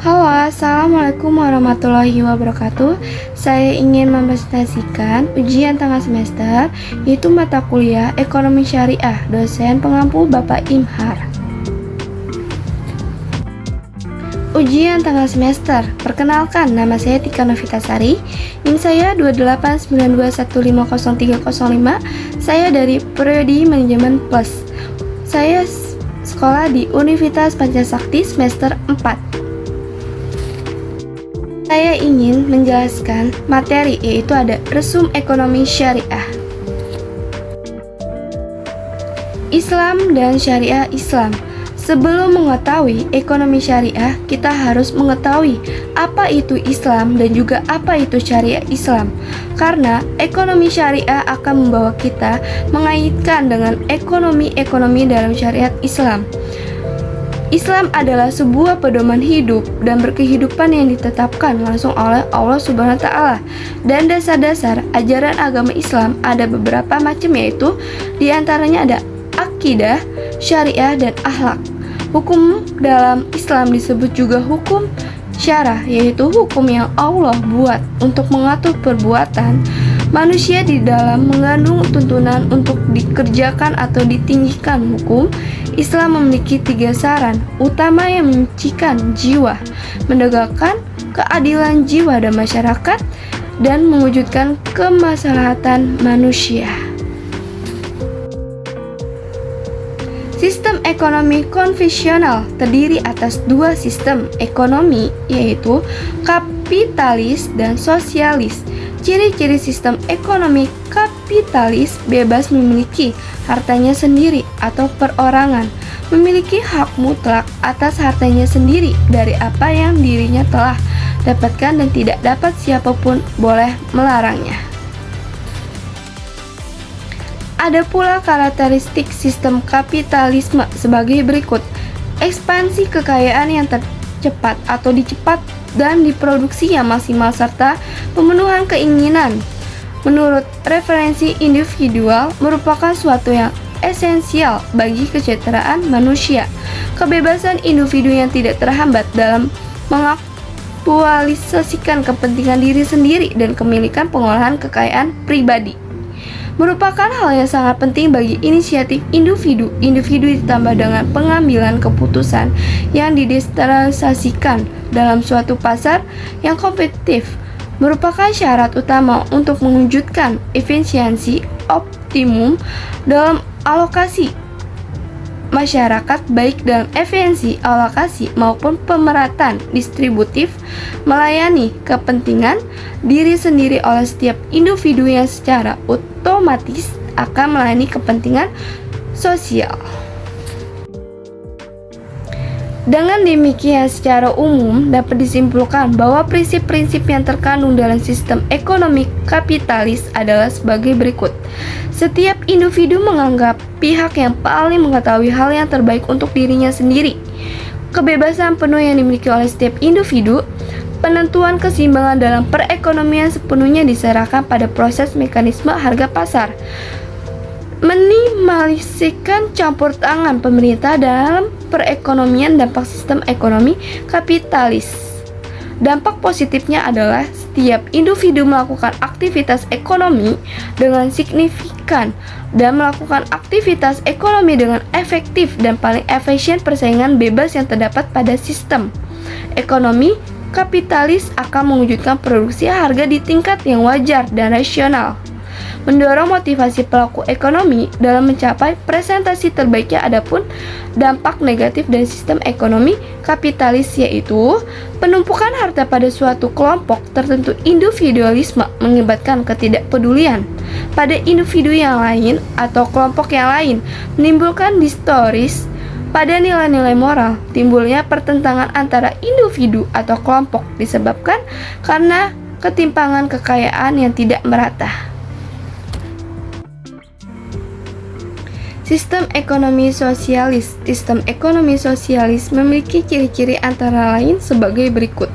Halo, Assalamualaikum warahmatullahi wabarakatuh. Saya ingin mempresentasikan ujian tengah semester, yaitu mata kuliah Ekonomi Syariah, dosen pengampu Bapak Imhar. Ujian tengah semester. Perkenalkan, nama saya Tika Novitasari. NIM saya 28921503005. Saya dari Prodi Manajemen Plus. Saya sekolah di Universitas Pancasakti semester 4. Saya ingin menjelaskan materi, yaitu ada Resum Ekonomi Syariah. Islam dan Syariah Islam. Sebelum mengetahui ekonomi syariah, kita harus mengetahui apa itu Islam dan juga apa itu syariah Islam. Karena ekonomi syariah akan membawa kita mengaitkan dengan ekonomi dalam syariat Islam. Islam adalah sebuah pedoman hidup dan berkehidupan yang ditetapkan langsung oleh Allah Subhanahu wa Ta'ala. Dan dasar-dasar ajaran agama Islam ada beberapa macam, yaitu diantaranya ada akidah, syariah, dan akhlak. Hukum dalam Islam disebut juga hukum syarah, yaitu hukum yang Allah buat untuk mengatur perbuatan manusia di dalam mengandung tuntunan untuk dikerjakan atau ditinggikan hukum. Islam memiliki 3 saran utama yang menyucikan jiwa, menegakkan keadilan jiwa dan masyarakat, dan mewujudkan kemaslahatan manusia. Sistem ekonomi konvensional terdiri atas 2 sistem ekonomi, yaitu kapitalis dan sosialis. Ciri-ciri sistem ekonomi kapitalis bebas memiliki hartanya sendiri atau perorangan, memiliki hak mutlak atas hartanya sendiri dari apa yang dirinya telah dapatkan dan tidak dapat siapapun boleh melarangnya. Ada pula karakteristik sistem kapitalisme sebagai berikut. Ekspansi kekayaan yang tercepat atau dicepat dan diproduksi yang maksimal serta pemenuhan keinginan menurut referensi individual merupakan suatu yang esensial bagi kesejahteraan manusia. Kebebasan individu yang tidak terhambat dalam mengaktualisasikan kepentingan diri sendiri dan kemilikan pengolahan kekayaan pribadi merupakan hal yang sangat penting bagi inisiatif individu. Individu ditambah dengan pengambilan keputusan yang didesentralisasikan dalam suatu pasar yang kompetitif merupakan syarat utama untuk mewujudkan efisiensi optimum dalam alokasi masyarakat, baik dalam efisiensi alokasi maupun pemerataan distributif, melayani kepentingan diri sendiri oleh setiap individu yang secara otomatis akan melayani kepentingan sosial. Dengan demikian, secara umum dapat disimpulkan bahwa prinsip-prinsip yang terkandung dalam sistem ekonomi kapitalis adalah sebagai berikut. Setiap individu menganggap pihak yang paling mengetahui hal yang terbaik untuk dirinya sendiri. Kebebasan penuh yang dimiliki oleh setiap individu. Penentuan keseimbangan dalam perekonomian sepenuhnya diserahkan pada proses mekanisme harga pasar. Minimalisasikan campur tangan pemerintah dalam perekonomian. Dampak sistem ekonomi kapitalis. Dampak positifnya adalah setiap individu melakukan aktivitas ekonomi dengan signifikan dan melakukan aktivitas ekonomi dengan efektif dan paling efisien. Persaingan bebas yang terdapat pada sistem ekonomi kapitalis akan mewujudkan produksi harga di tingkat yang wajar dan rasional, mendorong motivasi pelaku ekonomi dalam mencapai presentasi terbaiknya. Adapun dampak negatif dari sistem ekonomi kapitalis, yaitu penumpukan harta pada suatu kelompok tertentu. Individualisme mengakibatkan ketidakpedulian pada individu yang lain atau kelompok yang lain, menimbulkan distoris pada nilai-nilai moral. Timbulnya pertentangan antara individu atau kelompok disebabkan karena ketimpangan kekayaan yang tidak merata. Sistem ekonomi sosialis. Sistem ekonomi sosialis memiliki ciri-ciri antara lain sebagai berikut.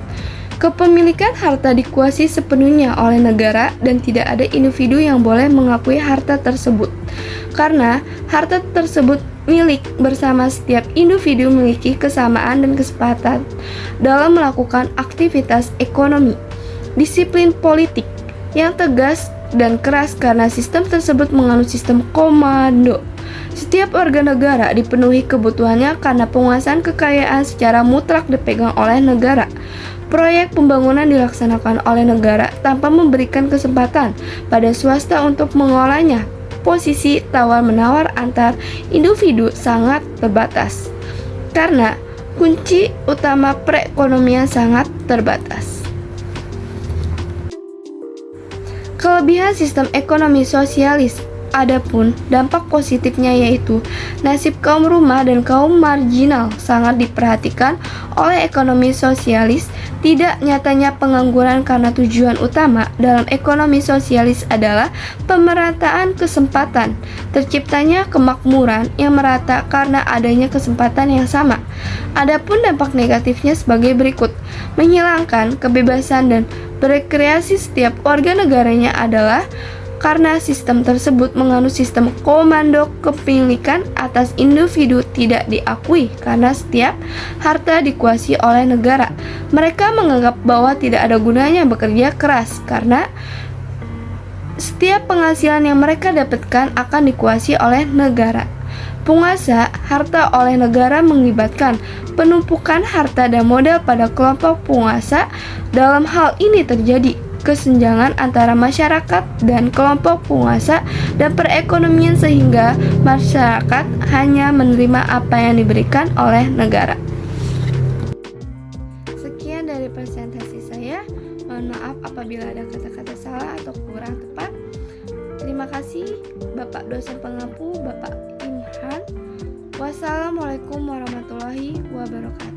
Kepemilikan harta dikuasai sepenuhnya oleh negara dan tidak ada individu yang boleh mengakui harta tersebut. karena harta tersebut milik bersama. Setiap individu memiliki kesamaan dan kesempatan dalam melakukan aktivitas ekonomi. Disiplin politik yang tegas dan keras karena sistem tersebut menganut sistem komando. Setiap warga negara dipenuhi kebutuhannya karena penguasaan kekayaan secara mutlak dipegang oleh negara. Proyek pembangunan dilaksanakan oleh negara tanpa memberikan kesempatan pada swasta untuk mengolahnya. Posisi tawar-menawar antar individu sangat terbatas karena kunci utama perekonomian sangat terbatas. Kelebihan sistem ekonomi sosialis. Adapun dampak positifnya yaitu nasib kaum rumah dan kaum marginal sangat diperhatikan oleh ekonomi sosialis. Tidak nyatanya pengangguran karena tujuan utama dalam ekonomi sosialis adalah pemerataan kesempatan. Terciptanya kemakmuran yang merata karena adanya kesempatan yang sama. Adapun dampak negatifnya sebagai berikut: menghilangkan kebebasan dan berkreasi setiap warga negaranya adalah karena sistem tersebut menganut sistem komando. Kepemilikan atas individu tidak diakui karena setiap harta dikuasai oleh negara. Mereka menganggap bahwa tidak ada gunanya bekerja keras karena setiap penghasilan yang mereka dapatkan akan dikuasai oleh negara. Penguasa harta oleh negara mengakibatkan penumpukan harta dan modal pada kelompok penguasa. Dalam hal ini terjadi kesenjangan antara masyarakat dan kelompok penguasa dan perekonomian sehingga masyarakat hanya menerima apa yang diberikan oleh negara. Sekian dari presentasi saya. Mohon maaf apabila ada kata-kata salah atau kurang tepat. Terima kasih Bapak dosen pengampu, Bapak Imran. Wassalamualaikum warahmatullahi wabarakatuh.